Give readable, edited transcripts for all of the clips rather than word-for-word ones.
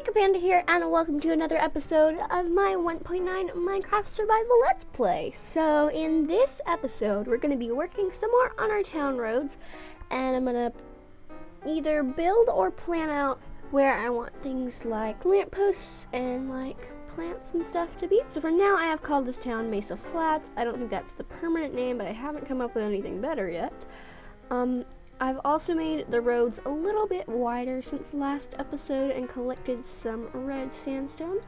Panda here, and welcome to another episode of my 1.9 Minecraft Survival Let's Play. So, in this episode, we're going to be working some more on our town roads, and I'm going to either build or plan out where I want things like lampposts and like plants and stuff to be. So for now, I have called this town Mesa Flats. I don't think that's the permanent name, but I haven't come up with anything better yet. I've also made the roads a little bit wider since the last episode and collected some red sandstone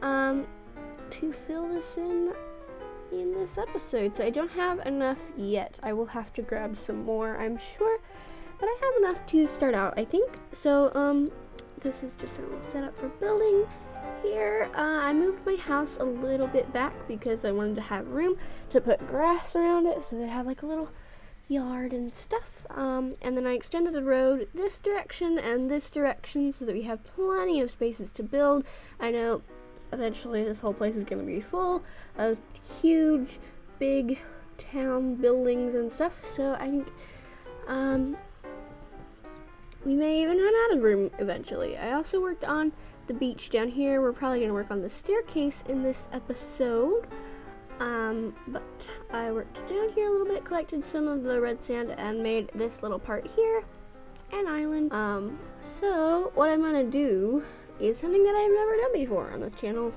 to fill this in this episode. So I don't have enough yet. I will have to grab some more, I'm sure, but I have enough to start out, I think. So this is just a little setup for building here. I moved my house a little bit back because I wanted to have room to put grass around it so that I have like a little yard and stuff, and then I extended the road this direction and this direction so that we have plenty of spaces to build. I know eventually this whole place is going to be full of huge big town buildings and stuff, so I think we may even run out of room eventually. I also worked on the beach down here. We're probably going to work on the staircase in this episode. But I worked down here a little bit, collected some of the red sand, and made this little part here an island. So what I'm gonna do is something that I've never done before on this channel,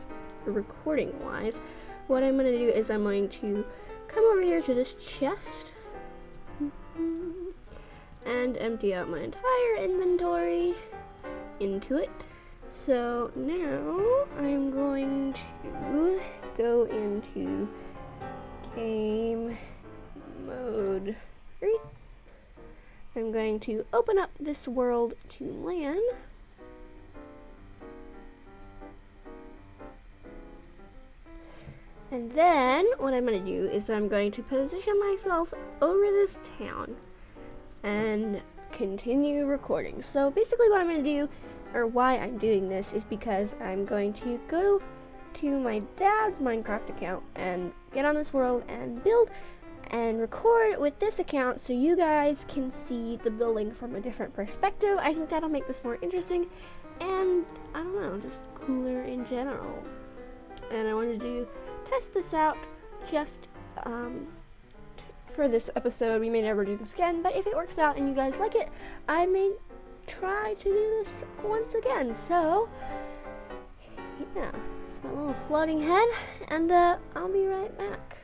recording wise. What I'm gonna do is I'm going to come over here to this chest and empty out my entire inventory into it. So now I'm going to go into game mode 3. I'm going to open up this world to land. And then what I'm going to do is I'm going to position myself over this town and continue recording. So basically what I'm going to do, or why I'm doing this, is because I'm going to go to my dad's Minecraft account and get on this world and build and record with this account so you guys can see the building from a different perspective. I think that'll make this more interesting and, I don't know, just cooler in general. And I wanted to test this out just for this episode. We may never do this again, but if it works out and you guys like it, I may try to do this once again. So yeah, it's my little floating head, and I'll be right back.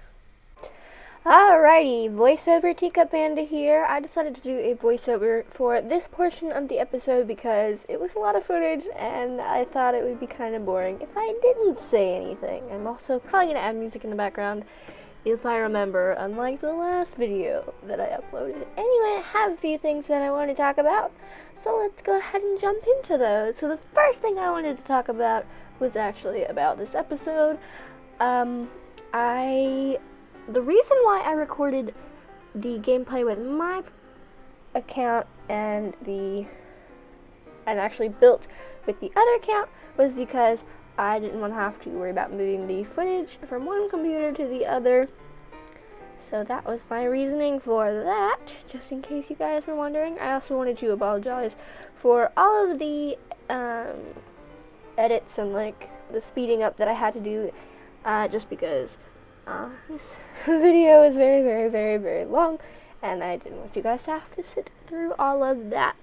Alrighty, voiceover Panda here. I decided to do a voiceover for this portion of the episode because it was a lot of footage and I thought it would be kind of boring if I didn't say anything. I'm also probably going to add music in the background if I remember, unlike the last video that I uploaded. Anyway, I have a few things that I want to talk about, so let's go ahead and jump into those. So the first thing I wanted to talk about was actually about this episode. The reason why I recorded the gameplay with my account and actually built with the other account was because I didn't want to have to worry about moving the footage from one computer to the other. So that was my reasoning for that, just in case you guys were wondering. I also wanted to apologize for all of the edits and like the speeding up that I had to do, just because this video is very, very, very, very long, and I didn't want you guys to have to sit through all of that.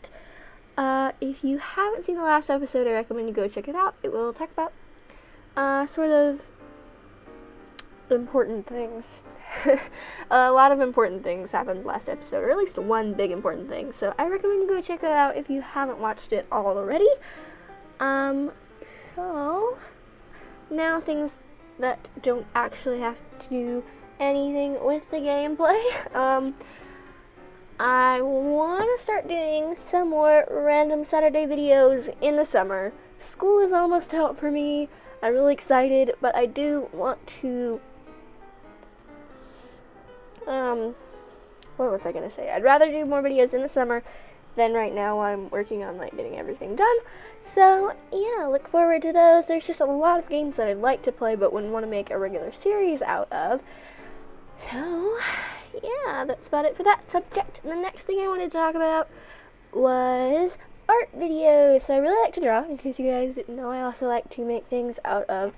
If you haven't seen the last episode, I recommend you go check it out. It will talk about sort of important things. A lot of important things happened last episode, or at least one big important thing. So I recommend you go check that out if you haven't watched it already. So now things that don't actually have to do anything with the gameplay. I want to start doing some more random Saturday videos in the summer. School is almost out for me. I'm really excited, but I do want to what was I gonna say? I'd rather do more videos in the summer than right now while I'm working on like getting everything done. So yeah, look forward to those. There's just a lot of games that I'd like to play but wouldn't want to make a regular series out of. So yeah, that's about it for that subject. And the next thing I wanted to talk about was art videos. So I really like to draw. In case you guys didn't know, I also like to make things out of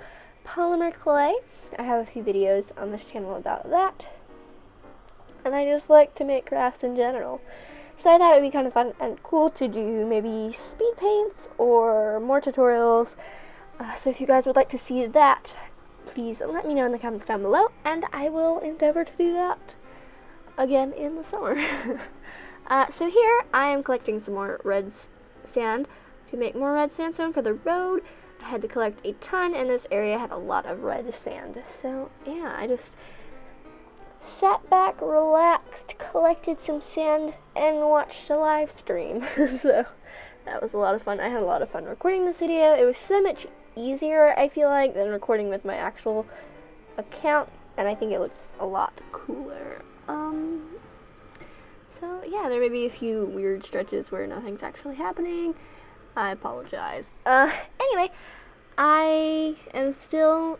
polymer clay. I have a few videos on this channel about that. And I just like to make crafts in general. So I thought it would be kind of fun and cool to do maybe speed paints or more tutorials. So if you guys would like to see that, please let me know in the comments down below, and I will endeavor to do that again in the summer. So here I am collecting some more red sand to make more red sandstone for the road. I had to collect a ton, and this area had a lot of red sand. So yeah, I just sat back, relaxed, collected some sand, and watched a live stream. So that was a lot of fun. I had a lot of fun recording this video. It was so much easier, I feel like, than recording with my actual account, and I think it looks a lot cooler. So yeah, there may be a few weird stretches where nothing's actually happening. I apologize. Anyway, I am still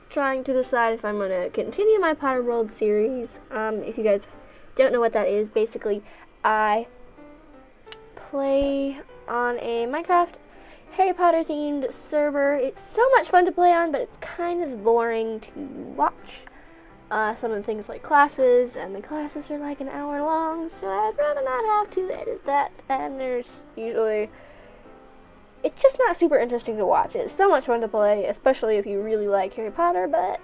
trying to decide if I'm going to continue my Potter World series. If you guys don't know what that is, basically I play on a Minecraft Harry Potter themed server. It's so much fun to play on, but it's kind of boring to watch. Some of the things like classes, and the classes are like an hour long, so I'd rather not have to edit that, and there's usually, it's just not super interesting to watch. It's so much fun to play, especially if you really like Harry Potter, but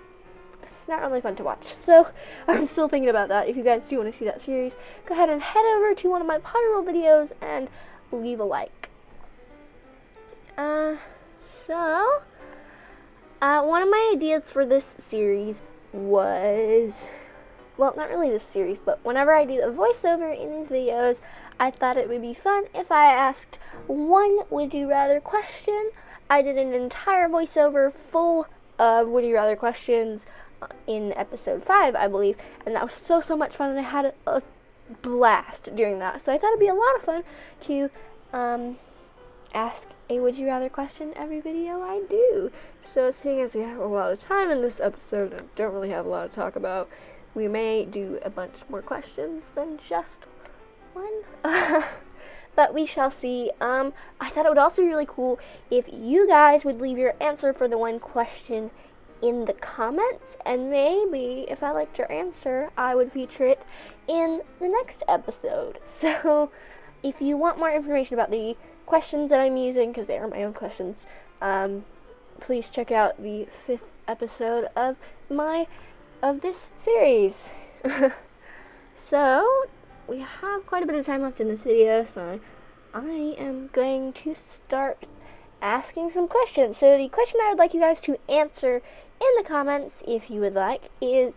it's not really fun to watch. So I'm still thinking about that. If you guys do want to see that series, go ahead and head over to one of my Potter World videos and leave a like. One of my ideas for this series was, well, not really this series, but whenever I do a voiceover in these videos, I thought it would be fun if I asked one would you rather question. I did an entire voiceover full of would you rather questions in episode 5, I believe, and that was so much fun, and I had a blast doing that. So I thought it'd be a lot of fun to ask a would you rather question every video I do. So seeing as we have a lot of time in this episode and don't really have a lot to talk about, we may do a bunch more questions than just one. But we shall see. I thought it would also be really cool if you guys would leave your answer for the one question in the comments, and maybe if I liked your answer, I would feature it in the next episode. So if you want more information about the questions that I'm using, because they are my own questions, please check out the 5th episode of this series. So we have quite a bit of time left in this video, so I am going to start asking some questions. So the question I would like you guys to answer in the comments, if you would like, is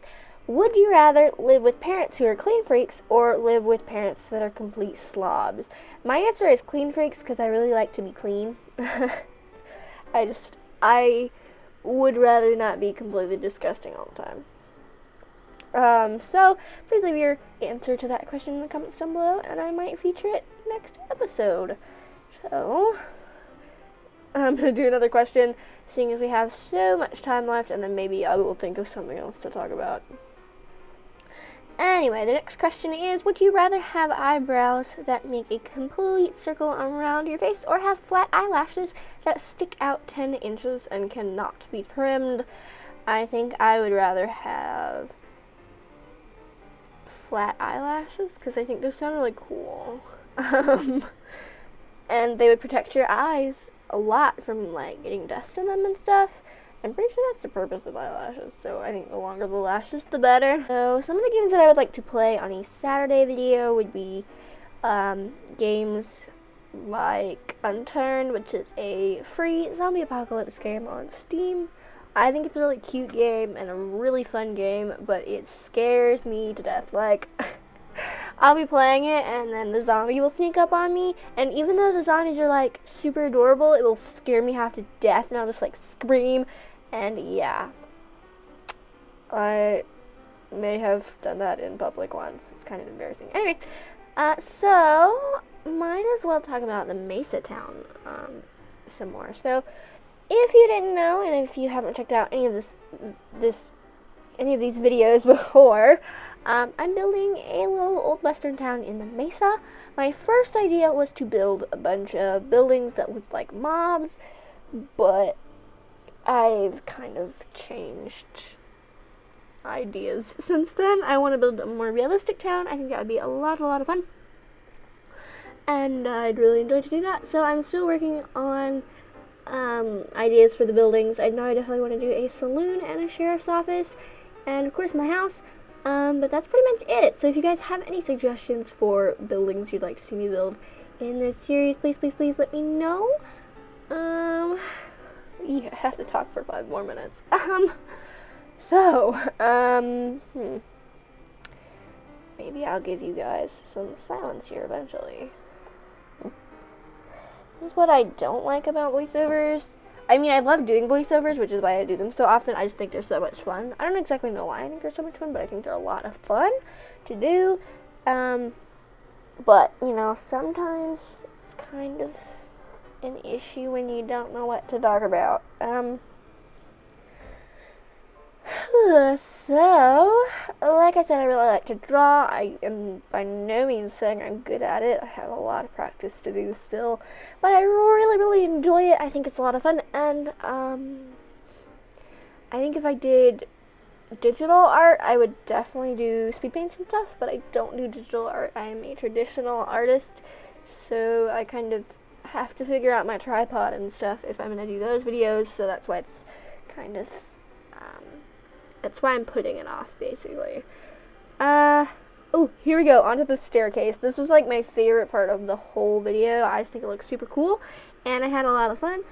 would you rather live with parents who are clean freaks or live with parents that are complete slobs? My answer is clean freaks because I really like to be clean. I would rather not be completely disgusting all the time. So please leave your answer to that question in the comments down below, and I might feature it next episode. So I'm going to do another question, seeing as we have so much time left, and then maybe I will think of something else to talk about. Anyway, the next question is, would you rather have eyebrows that make a complete circle around your face, or have flat eyelashes that stick out 10 inches and cannot be trimmed? I think I would rather have flat eyelashes, because I think those sound really cool. And they would protect your eyes a lot from, like, getting dust in them and stuff. I'm pretty sure that's the purpose of eyelashes, so I think the longer the lashes, the better. So some of the games that I would like to play on a Saturday video would be games like Unturned, which is a free zombie apocalypse game on Steam. I think it's a really cute game and a really fun game, but it scares me to death. Like, I'll be playing it and then the zombie will sneak up on me, and even though the zombies are like super adorable, it will scare me half to death, and I'll just like scream. And yeah, I may have done that in public once. It's kind of embarrassing. Anyway, so might as well talk about the Mesa town some more. So if you didn't know, and if you haven't checked out any of these videos before, I'm building a little old western town in the mesa. My first idea was to build a bunch of buildings that looked like mobs, but I've kind of changed ideas since then. I want to build a more realistic town. I think that would be a lot of fun, and I'd really enjoy to do that. So I'm still working on ideas for the buildings. I know I definitely want to do a saloon and a sheriff's office, and of course my house. But that's pretty much it. So if you guys have any suggestions for buildings you'd like to see me build in this series, please let me know. Yeah, I have to talk for 5 more minutes. Maybe I'll give you guys some silence here eventually. This is what I don't like about voiceovers. I mean, I love doing voiceovers, which is why I do them so often. I just think they're so much fun. I don't exactly know why I think they're so much fun, but I think they're a lot of fun to do. But, you know, sometimes it's kind of an issue when you don't know what to talk about. So, like I said, I really like to draw. I am by no means saying I'm good at it. I have a lot of practice to do still, but I really enjoy it. I think it's a lot of fun, and I think if I did digital art, I would definitely do speed paints and stuff, but I don't do digital art. I am a traditional artist, so I kind of have to figure out my tripod and stuff if I'm going to do those videos, so that's why it's kind of that's why I'm putting it off, basically. Oh, here we go, onto the staircase. This was, like, my favorite part of the whole video. I just think it looks super cool, and I had a lot of fun.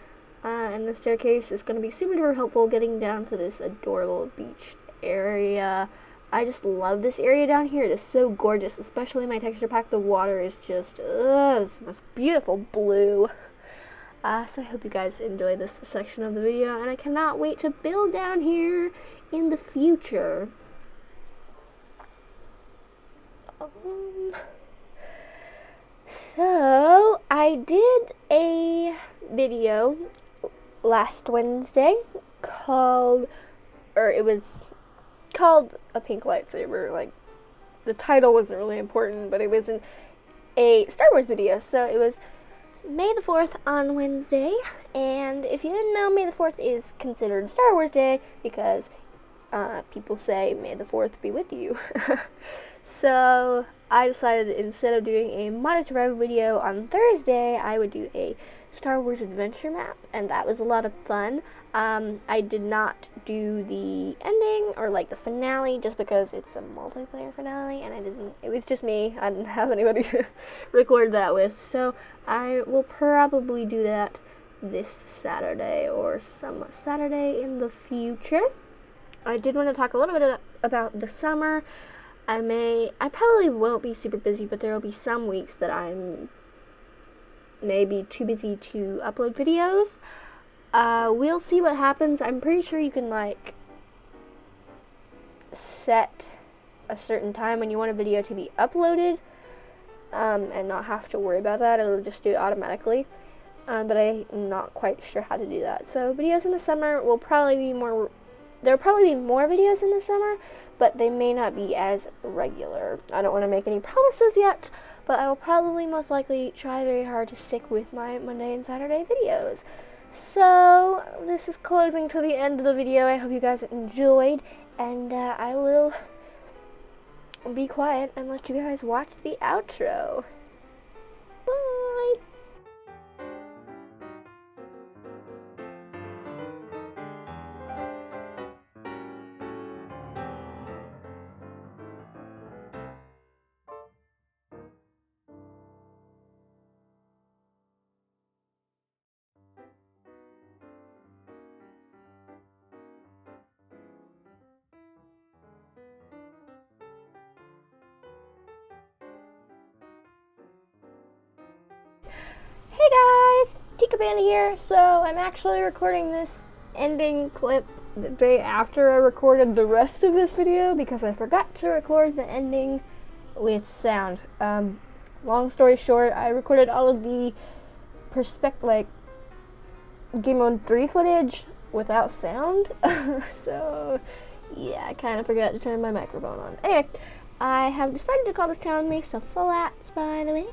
And the staircase is going to be super helpful getting down to this adorable beach area. I just love this area down here. It is so gorgeous, especially my texture pack. The water is just, this most beautiful blue. So I hope you guys enjoy this section of the video, and I cannot wait to build down here in the future. So I did a video last Wednesday it was called A Pink Lightsaber. Like, the title wasn't really important, but it was a Star Wars video, so it was May the 4th on Wednesday, and if you didn't know, May the 4th is considered Star Wars Day because people say, May the 4th be with you. So I decided instead of doing a Mod Survival video on Thursday, I would do a Star Wars adventure map, and that was a lot of fun. I did not do the ending or like the finale just because it's a multiplayer finale, and it was just me. I didn't have anybody to record that with, so I will probably do that this Saturday or some Saturday in the future. I did want to talk a little bit about the summer. I probably won't be super busy, but there will be some weeks that I'm maybe too busy to upload videos. We'll see what happens. I'm pretty sure you can, like, set a certain time when you want a video to be uploaded, and not have to worry about that. It'll just do it automatically. But I'm not quite sure how to do that. So videos in the summer will probably be more. There'll probably be more videos in the summer, but they may not be as regular. I don't want to make any promises yet, but I will probably most likely try very hard to stick with my Monday and Saturday videos. So this is closing to the end of the video. I hope you guys enjoyed, and I will be quiet and let you guys watch the outro. Bye! Hey guys, Tika Panda here. So I'm actually recording this ending clip the day after I recorded the rest of this video because I forgot to record the ending with sound. Long story short, I recorded all of the Game Mode 3 footage without sound. So yeah, I kind of forgot to turn my microphone on. Anyway, I have decided to call this town Mesa Flats, by the way.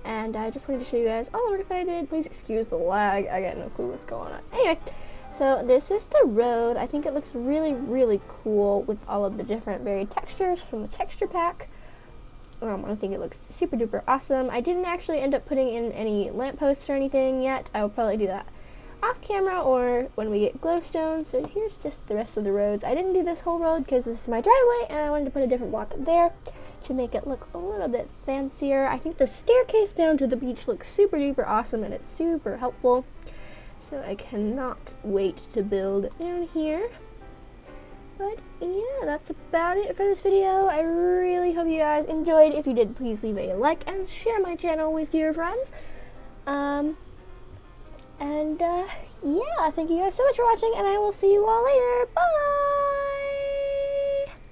And I just wanted to show you guys all the work that I did. Please excuse the lag. I got no clue what's going on. Anyway, so this is the road. I think it looks really, really cool with all of the different varied textures from the texture pack. I think it looks super duper awesome. I didn't actually end up putting in any lampposts or anything yet. I will probably do that off camera or when we get glowstone. So here's just the rest of the roads. I didn't do this whole road because this is my driveway and I wanted to put a different block there to make it look a little bit fancier. I think the staircase down to the beach looks super duper awesome and it's super helpful. So I cannot wait to build down here. But yeah, that's about it for this video. I really hope you guys enjoyed. If you did, please leave a like and share my channel with your friends. Yeah, thank you guys so much for watching and I will see you all later. Bye!